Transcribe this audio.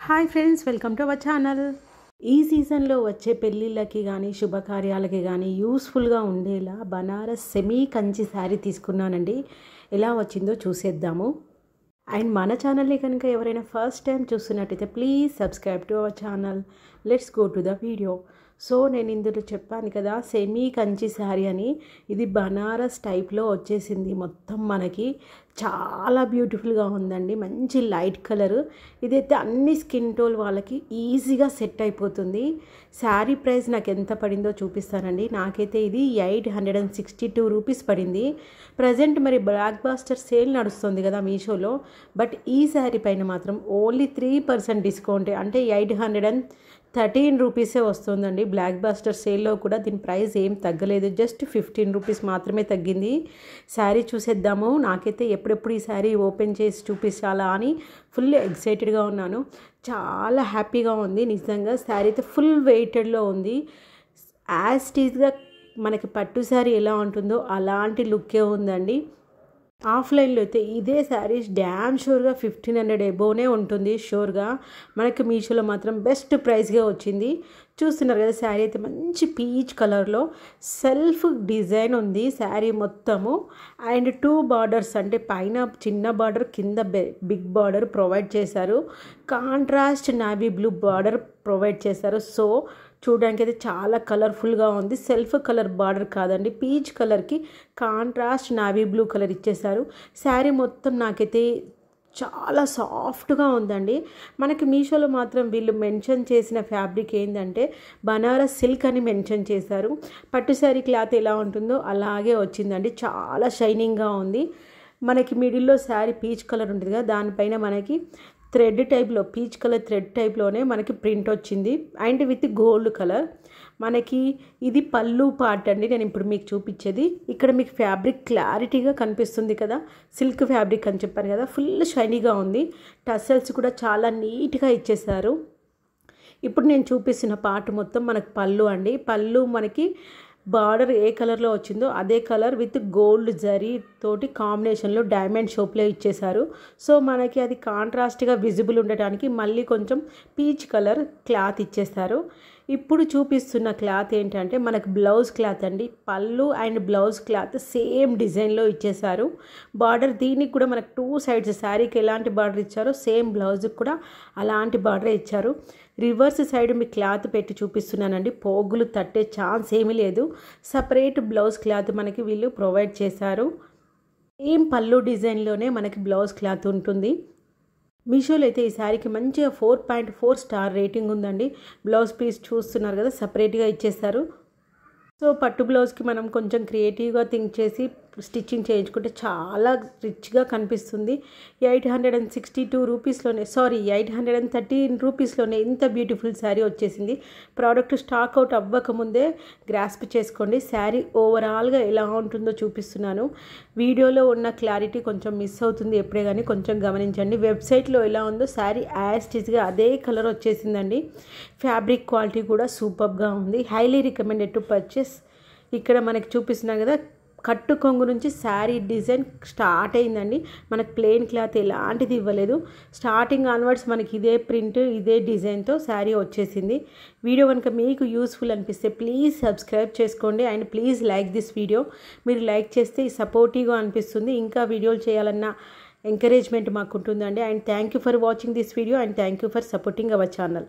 Hi friends, welcome to our channel. ఈ సీజన్లో వచ్చే పెళ్ళిళ్ళకి కానీ శుభకార్యాలకి కానీ యూస్ఫుల్గా ఉండేలా బనారస్ సెమీ కంచి శారీ తీసుకున్నానండి. ఎలా వచ్చిందో చూసేద్దాము. అండ్ మన ఛానల్ని కనుక ఎవరైనా ఫస్ట్ టైం చూస్తున్నట్టయితే please subscribe to our channel. Let's go to the video. So నేను ఇందులో చెప్పాను కదా, సెమీ కంచి శారీ అని. ఇది బనారస్ టైప్లో వచ్చేసింది. మొత్తం మనకి చాలా బ్యూటిఫుల్గా ఉందండి. మంచి లైట్ కలర్. ఇదైతే అన్ని స్కిన్ టోన్ వాళ్ళకి ఈజీగా సెట్ అయిపోతుంది. శారీ ప్రైస్ నాకు ఎంత పడిందో చూపిస్తానండి. నాకైతే ఇది 862 రూపీస్ పడింది. ప్రజెంట్ మరి బ్లాక్ బాస్టర్ సేల్ నడుస్తుంది కదా మీషోలో. బట్ ఈ శారీ పైన మాత్రం ఓన్లీ 3% డిస్కౌంట్, అంటే 813 రూపీసే వస్తుందండి. బ్లాక్ బాస్టర్ సేల్లో కూడా దీని ప్రైస్ ఏం తగ్గలేదు, జస్ట్ 15 రూపీస్ మాత్రమే తగ్గింది. శారీ చూసేద్దాము. నాకైతే ఎప్పుడెప్పుడు ఈ శారీ ఓపెన్ చేసి చూపించాలా అని ఫుల్ ఎక్సైటెడ్గా ఉన్నాను. చాలా హ్యాపీగా ఉంది నిజంగా. శారీ అయితే ఫుల్ వెయిటెడ్లో ఉంది. యాజ్ టీజ్గా మనకి పట్టు శారీ ఎలా ఉంటుందో అలాంటి లుక్కే ఉందండి. ఆఫ్లైన్లో అయితే ఇదే శారీస్ డ్యామ్ షూర్గా 1500 ఎబోనే ఉంటుంది షూర్గా. మనకి మీషోలో మాత్రం బెస్ట్ ప్రైస్గా వచ్చింది. చూస్తున్నారు కదా, శారీ అయితే మంచి పీచ్ కలర్లో సెల్ఫ్ డిజైన్ ఉంది శారీ మొత్తము. అండ్ 2 బార్డర్స్, అంటే పైన చిన్న బార్డర్, కింద బిగ్ బార్డర్ ప్రొవైడ్ చేశారు. Contrast navy blue border provide చేశారు. సో చూడడానికి అయితే చాలా కలర్ఫుల్గా ఉంది. సెల్ఫ్ కలర్ బార్డర్ కాదండి, పీచ్ కలర్కి కాంట్రాస్ట్ నావీ బ్లూ కలర్ ఇచ్చేశారు. శారీ మొత్తం నాకైతే చాలా సాఫ్ట్గా ఉందండి. మనకి మీషోలో మాత్రం వీళ్ళు మెన్షన్ చేసిన ఫ్యాబ్రిక్ ఏంటంటే బనారస్ సిల్క్ అని మెన్షన్ చేశారు. పట్టు శారీ క్లాత్ ఎలా ఉంటుందో అలాగే వచ్చిందండి. చాలా షైనింగ్గా ఉంది. మనకి మిడిల్లో శారీ పీచ్ కలర్ ఉంటుంది కదా, దానిపైన మనకి థ్రెడ్ టైప్లో, పీచ్ కలర్ థ్రెడ్ టైప్లోనే మనకి ప్రింట్ వచ్చింది. And with gold colour. మనకి ఇది పళ్ళు పార్ట్ అండి. నేను ఇప్పుడు మీకు చూపించేది. ఇక్కడ మీకు ఫ్యాబ్రిక్ క్లారిటీగా కనిపిస్తుంది కదా, సిల్క్ ఫ్యాబ్రిక్ అని చెప్పాను కదా, ఫుల్ షైనీగా ఉంది. టసల్స్ కూడా చాలా నీట్గా ఇచ్చేసారు. ఇప్పుడు నేను చూపిస్తున్న పార్ట్ మొత్తం మనకు పళ్ళు అండి. పళ్ళు మనకి బార్డర్ ఏ కలర్లో వచ్చిందో అదే కలర్ విత్ గోల్డ్ జరీ తోటి కాంబినేషన్లో డైమండ్ షేప్లో ఇచ్చేశారు. సో మనకి అది కాంట్రాస్ట్గా విజిబుల్ ఉండటానికి మళ్ళీ కొంచెం పీచ్ కలర్ క్లాత్ ఇచ్చేస్తారు. ఇప్పుడు చూపిస్తున్న క్లాత్ ఏంటంటే మనకు బ్లౌజ్ క్లాత్ అండి. పళ్ళు అండ్ బ్లౌజ్ క్లాత్ సేమ్ డిజైన్లో ఇచ్చేశారు. బార్డర్ దీనికి కూడా మనకు 2 సైడ్స్, శారీకి ఎలాంటి బార్డర్ ఇచ్చారో సేమ్ బ్లౌజ్కి కూడా అలాంటి బార్డరే ఇచ్చారు. రివర్స్ సైడ్ మీ క్లాత్ పెట్టి చూపిస్తున్నానండి. పోగులు తట్టే ఛాన్స్ ఏమీ లేదు. సపరేట్ బ్లౌజ్ క్లాత్ మనకి వీళ్ళు ప్రొవైడ్ చేశారు. సేమ్ పళ్ళు డిజైన్లోనే మనకి బ్లౌజ్ క్లాత్ ఉంటుంది. మీషోలో అయితే ఈ శారీకి మంచిగా 4.4 స్టార్ రేటింగ్ ఉందండి. బ్లౌజ్ పీస్ చూస్తున్నారు కదా, సపరేట్గా ఇచ్చేస్తారు. సో పట్టు బ్లౌజ్కి మనం కొంచెం క్రియేటివ్గా థింక్ చేసి స్టిచ్చింగ్ చేయించుకుంటే చాలా రిచ్గా కనిపిస్తుంది. 862 రూపీస్లోనే, 813 రూపీస్లోనే ఇంత బ్యూటిఫుల్ శారీ వచ్చేసింది. ప్రోడక్ట్ స్టాక్ అవుట్ అవ్వకముందే గ్రాస్ప్ చేసుకోండి. శారీ ఓవరాల్గా ఎలా ఉంటుందో చూపిస్తున్నాను. వీడియోలో ఉన్న క్లారిటీ కొంచెం మిస్ అవుతుంది ఎప్పుడే, కానీ కొంచెం గమనించండి. వెబ్సైట్లో ఎలా ఉందో శారీ యాజ్ టీజ్గా అదే కలర్ వచ్చేసిందండి. ఫ్యాబ్రిక్ క్వాలిటీ కూడా సూపర్గా ఉంది. Highly recommended to purchase. ఇక్కడ మనకి చూపిస్తున్నాను కదా, కట్టు కొంగు నుంచి శారీ డిజైన్ స్టార్ట్ అయిందండి. మనకు ప్లెయిన్ క్లాత్ ఎలాంటిది ఇవ్వలేదు. స్టార్టింగ్ ఆన్వర్డ్స్ మనకి ఇదే ప్రింట్, ఇదే డిజైన్తో శారీ వచ్చేసింది. వీడియో కనుక మీకు యూస్ఫుల్ అనిపిస్తే ప్లీజ్ సబ్స్క్రైబ్ చేసుకోండి. And please like this video. మీరు లైక్ చేస్తే సపోర్టివ్గా అనిపిస్తుంది. ఇంకా వీడియోలు చేయాలన్న ఎంకరేజ్మెంట్ మాకు ఉంటుందండి. And thank you for watching this video and thank you for supporting our channel.